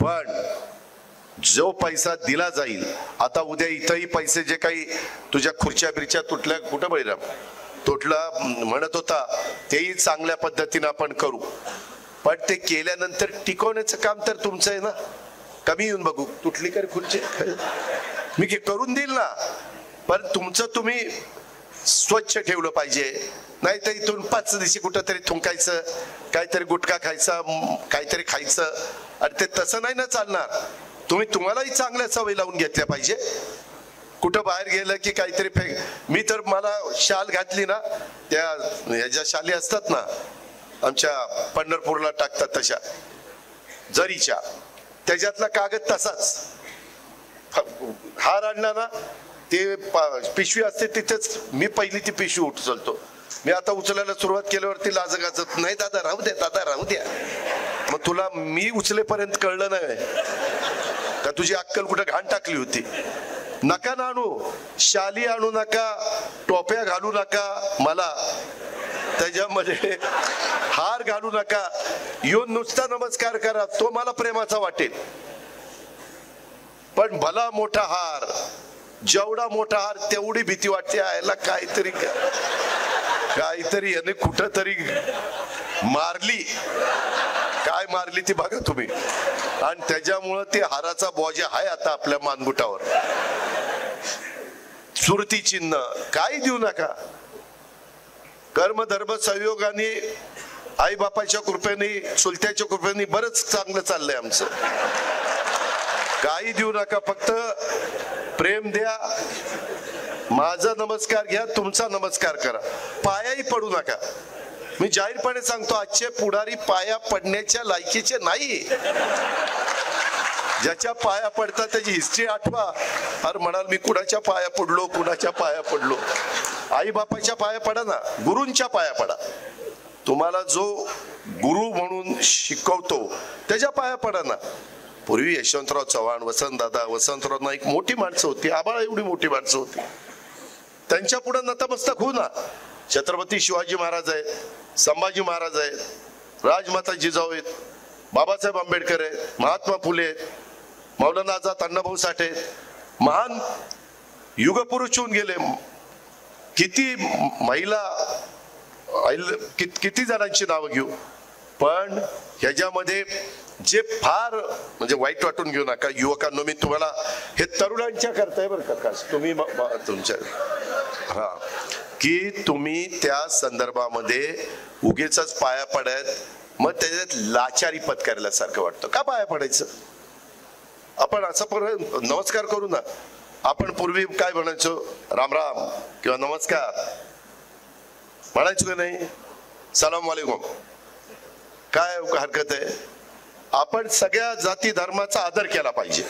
पण जो पैसा दिला जाईल, आता उद्या इथंही पैसे जे काही तुझ्या खुर्च्या बिरच्या तुटल्या, कुठं बळीराम तुटला म्हणत होता, तेही चांगल्या पद्धतीने आपण करू, पण ते केल्यानंतर टिकवण्याचं काम तर तुमचं आहे ना. कमी येऊन बघू, तुटली कर खुर्ची, मी करून देईल ना, पण तुमचं तुम्ही स्वच्छ ठेवलं पाहिजे. नाही तर इथून 5 दिवशी कुठंतरी थुंकायचं, काहीतरी गुटखा खायचा, काहीतरी खायचं, आणि ते तसं नाही ना चालणार. तुम्हालाही चांगल्या सवयी लावून घेतल्या पाहिजे. कुठं बाहेर गेलं की काहीतरी मी तर मला शाल घातली ना, त्या ह्याच्या शाली असतात ना आमच्या पंढरपूरला टाकतात तशा जरीच्या, त्याच्यातला कागद तसाच, हार आणला ना ते पिशवी असते तिथेच मी पहिली ती पिशवी उचलतो. मी आता उचलायला सुरुवात केल्यावरती लाजगाजत, नाही दादा राहू द्या, दादा राहू द्या. मग तुला मी उचलेपर्यंत कळलं नाही का तुझी अक्कल कुठं घाण टाकली होती. नका ना आणू, शाली आणू नका, टोप्या घालू नका, मला त्याच्यामध्ये हार घालू नका, येऊन नुसता नमस्कार करा, तो मला प्रेमाचा वाटेल. पण भला मोठा हार, जेवढा मोठा हार तेवढी भीती वाटते. याला काहीतरी याने कुठं तरी मारली, काय मारली ती बघा तुम्ही, आणि त्याच्यामुळं ते हाराचा बोजा आहे आता आपल्या मानगुटावर. सुरती चिन्ह काही देऊ नका. कर्म धर्म संयोगाने, आई बापाच्या कृपेने, चुलत्याच्या कृपेने बरंच चांगलं चाललंय आमचं. काही देऊ नका, फक्त प्रेम द्या. माझा नमस्कार घ्या, तुमचा नमस्कार करा, पायाही पडू नका. मी जाहीरपणे सांगतो, आजचे पुढारी पाया पडण्याच्या लायकीचे नाही. ज्याच्या पाया पडतात त्याची हिस्ट्री आठवा. अरे म्हणाल मी कुणाच्या पाया पडलो, कुणाच्या पाया पडलो. आई बापाच्या पाया पडा ना, गुरूंच्या पाया पडा. तुम्हाला जो गुरु म्हणून शिकवतो त्याच्या पाया पडा ना. पूर्वी यशवंतराव चव्हाण, वसंतराव नाईक मोठी माणसं होती, आबाळ एवढी मोठी माणसं होती, त्यांच्या पुढे नतमस्तक होऊ ना. छत्रपती शिवाजी महाराज आहेत, संभाजी महाराज आहेत, राजमाता जिजाऊ आहेत, बाबासाहेब आंबेडकर आहेत, महात्मा फुले आहेत, मौलाना आझाद अण्णाभाऊ साठे, महान युगपुरुष होऊन गेले. किती महिला, किती जणांची नावं घेऊ. पण ह्याच्यामध्ये जे फार म्हणजे वाईट वाटून घेऊ नका युवकांनो, मी तुम्हाला हे तरुणांच्या करताय बरं का, तुम्ही तुमच्या की तुम्ही त्या संदर्भामध्ये उगीचच पाया पडत, मग त्याच्यात लाचारी पत्करायला सारखं वाटतं. का पाया पडायचं? आपण असं नमस्कार करू ना. आपण पूर्वी काय म्हणायचो, राम राम किंवा नमस्कार म्हणायचो का नाही, सलाम वालेकुम, काय हरकत आहे. आपण सगळ्या जाती धर्माचा आदर केला पाहिजे.